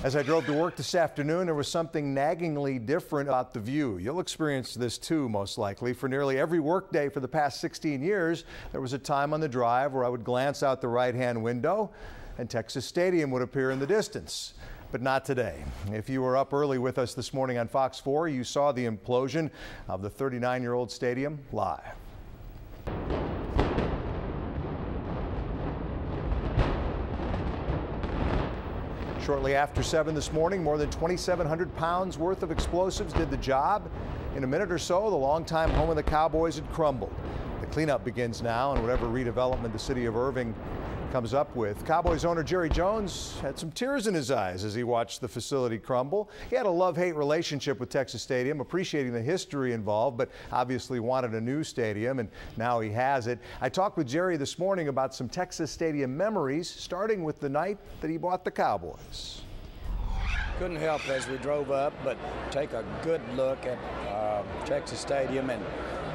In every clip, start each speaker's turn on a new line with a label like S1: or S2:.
S1: As I drove to work this afternoon, there was something naggingly different about the view. You'll experience this too, most likely. For nearly every workday for the past 16 years, there was a time on the drive where I would glance out the right-hand window and Texas Stadium would appear in the distance. But not today. If you were up early with us this morning on Fox 4, you saw the implosion of the 39-year-old stadium live. Shortly after 7 this morning, more than 2,700 pounds worth of explosives did the job. In a minute or so, the longtime home of the Cowboys had crumbled. The cleanup begins now, and whatever redevelopment the city of Irving comes up with. Cowboys owner Jerry Jones had some tears in his eyes as he watched the facility crumble. He had a love-hate relationship with Texas Stadium, appreciating the history involved, but obviously wanted a new stadium, and now he has it. I talked with Jerry this morning about some Texas Stadium memories, starting with the night that he bought the Cowboys.
S2: Couldn't help as we drove up but take a good look at Texas Stadium and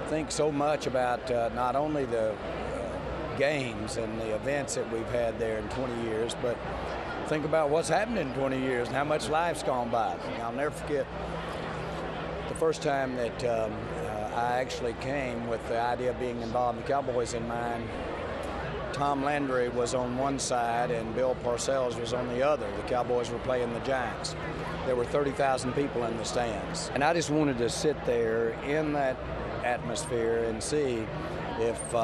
S2: think so much about not only the games and the events that we've had there in 20 years, but think about what's happened in 20 years and how much life's gone by. I'll never forget the first time that I actually came with the idea of being involved in the Cowboys in mind. Tom Landry was on one side and Bill Parcells was on the other. The Cowboys were playing the Giants. There were 30,000 people in the stands. And I just wanted to sit there in that atmosphere and see if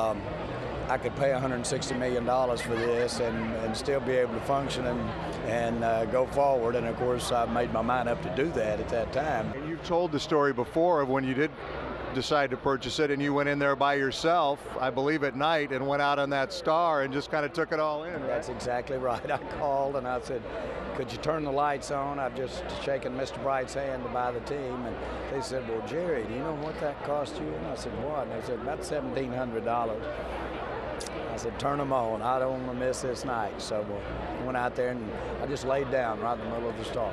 S2: I could pay $160 million for this and still be able to function and go forward. And of course, I made my mind up to do that at that time.
S1: And you've told the story before of when you did decide to purchase it and you went in there by yourself, I believe at night, and went out on that star and just kind of took it all in. Right?
S2: That's exactly right. I called and I said, could you turn the lights on? I've just shaken Mr. Bright's hand to buy the team. And they said, well, Jerry, do you know what that cost you? And I said, what? And they said, about $1,700. I said, turn them on. I don't want to miss this night. So I went out there and I just laid down right in the middle of the star.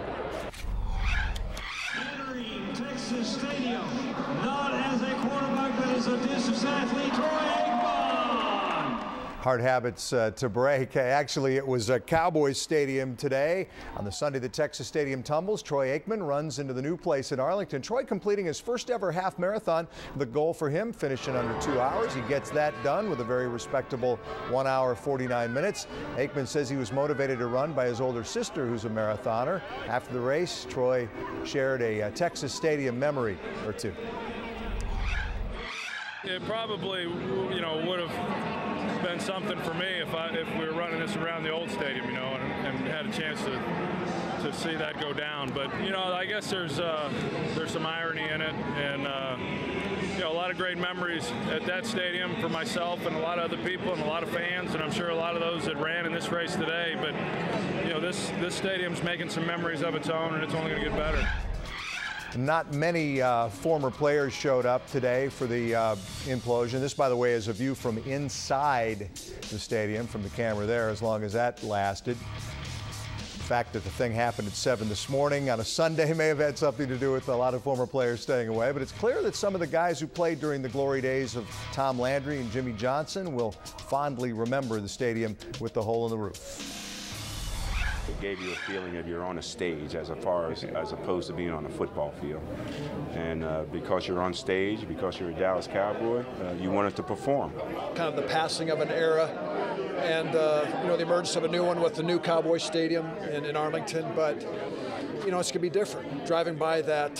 S3: Entering Texas Stadium, not as a quarterback, but as a distance athlete, Troy Aikman.
S1: Hard habits to break. Actually, it was a Cowboys Stadium today. On the Sunday the Texas Stadium tumbles, Troy Aikman runs into the new place in Arlington. Troy completing his first ever half marathon. The goal for him, finishing under 2 hours. He gets that done with a very respectable 1 hour, 49 minutes. Aikman says he was motivated to run by his older sister, who's a marathoner. After the race, Troy shared a Texas Stadium memory or two.
S4: It probably, would have been something for me if we were running this around the old stadium, and had a chance to see that go down. But I guess there's some irony in it, and a lot of great memories at that stadium for myself and a lot of other people and a lot of fans, and I'm sure a lot of those that ran in this race today. But this stadium's making some memories of its own, and it's only going to get better.
S1: Not many former players showed up today for the implosion. This, by the way, is a view from inside the stadium from the camera there, as long as that lasted. The fact that the thing happened at 7 this morning on a Sunday may have had something to do with a lot of former players staying away, but it's clear that some of the guys who played during the glory days of Tom Landry and Jimmy Johnson will fondly remember the stadium with the hole in the roof.
S5: It gave you a feeling that you're on a stage as opposed to being on a football field. And because you're on stage, because you're a Dallas Cowboy, you wanted to perform.
S6: Kind of the passing of an era and the emergence of a new one with the new Cowboy Stadium in Arlington. But it's going to be different. Driving by that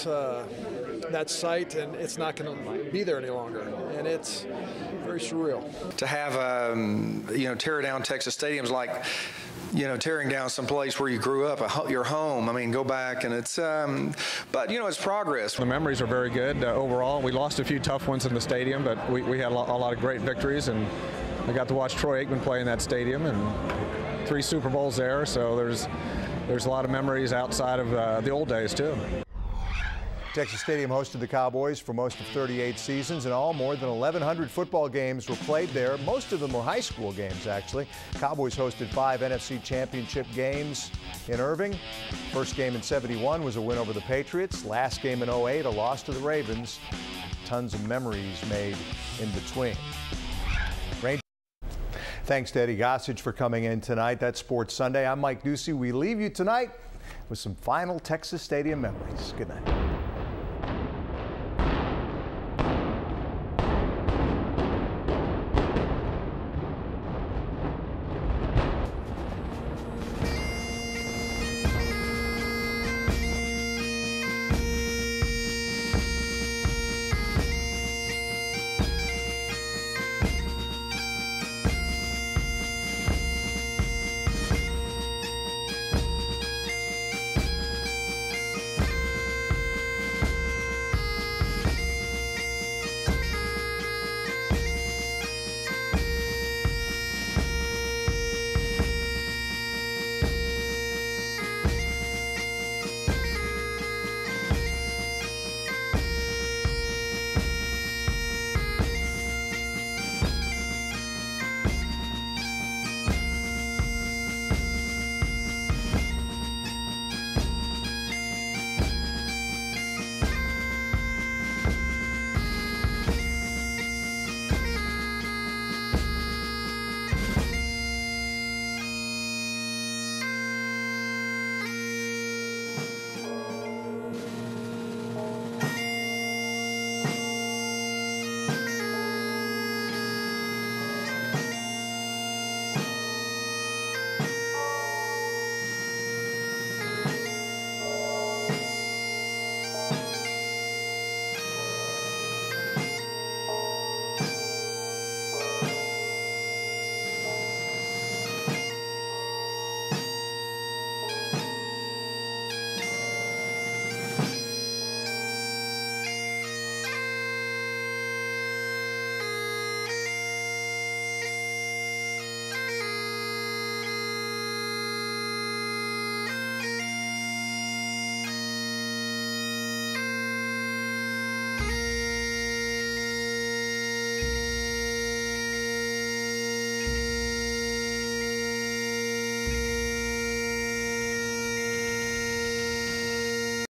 S6: site, and it's not going to be there any longer. And it's very surreal.
S7: To have tear down Texas Stadium's like tearing down some place where you grew up, your home. I mean, go back and it's, but it's progress.
S8: The memories are very good overall. We lost a few tough ones in the stadium, but we had a lot of great victories, and I got to watch Troy Aikman play in that stadium and 3 Super Bowls there. So there's a lot of memories outside of the old days too.
S1: Texas Stadium hosted the Cowboys for most of 38 seasons. In all, more than 1,100 football games were played there. Most of them were high school games, actually. Cowboys hosted 5 NFC Championship games in Irving. First game in '71 was a win over the Patriots. Last game in '08, a loss to the Ravens. Tons of memories made in between. Thanks to Eddie Gossage for coming in tonight. That's Sports Sunday. I'm Mike Doocy. We leave you tonight with some final Texas Stadium memories. Good night.